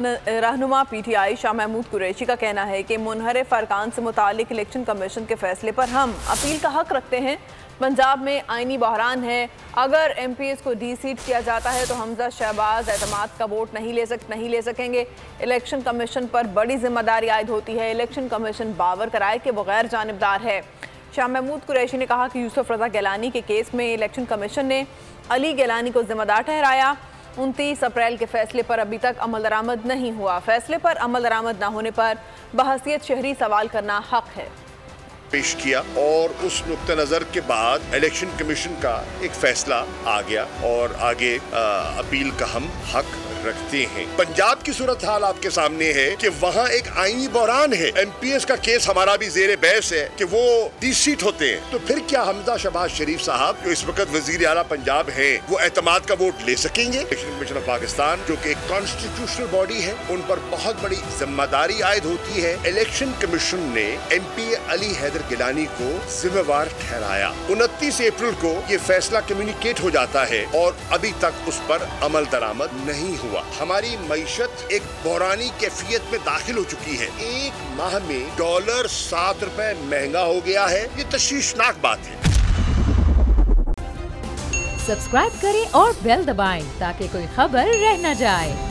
रहनुमा PTI शाह महमूद कुरैशी का कहना है कि मुनहरिफ अरकान से मुतालिक इलेक्शन कमीशन के फैसले पर हम अपील का हक रखते हैं। पंजाब में आइनी बहरान है। अगर MPs को डी-सीट किया जाता है तो हमजा शहबाज एतमाद का वोट नहीं ले सकेंगे। इलेक्शन कमीशन पर बड़ी जिम्मेदारी आयद होती है। इलेक्शन कमीशन बावर कराए कि वो गैर जानिबदार है। शाह महमूद कुरैशी ने कहा कि यूसुफ रज़ा गिलानी के केस में इलेक्शन कमीशन ने अली गिलानी को जिम्मेदार ठहराया। 29 अप्रैल के फैसले पर अभी तक अमल दरामद नहीं हुआ। फैसले पर अमल दरामद न होने पर बहसियत शहरी सवाल करना हक है पेश किया और उस नुक्ता नज़र के बाद इलेक्शन कमीशन का एक फैसला आ गया और आगे अपील का हम हक रखते हैं। पंजाब की सूरत हाल आपके सामने है कि वहाँ एक आईनी बहरान है। MPs का केस हमारा भी जेर बहस है कि वो डी-सीट होते हैं, तो फिर क्या हमजा शहबाज शरीफ साहब जो इस वक्त वजीर आला पंजाब है वो एतमाद का वोट ले सकेंगे? इलेक्शन कमीशन ऑफ पाकिस्तान जो कि एक कॉन्स्टिट्यूशनल बॉडी है, उन पर बहुत बड़ी जिम्मेदारी आयद होती है। इलेक्शन कमीशन ने MP अली हैदर गिलानी को जिम्मेवार ठहराया। 29 अप्रैल को ये फैसला कम्युनिकेट हो जाता है और अभी तक उस पर अमल दरामद नहीं हुआ। हमारी मईशत एक बहरानी कैफियत में दाखिल हो चुकी है। एक माह में डॉलर 7 रुपए महंगा हो गया है। ये तशवीशनाक बात है। सब्सक्राइब करें और बेल दबाएं ताकि कोई खबर रह न जाए।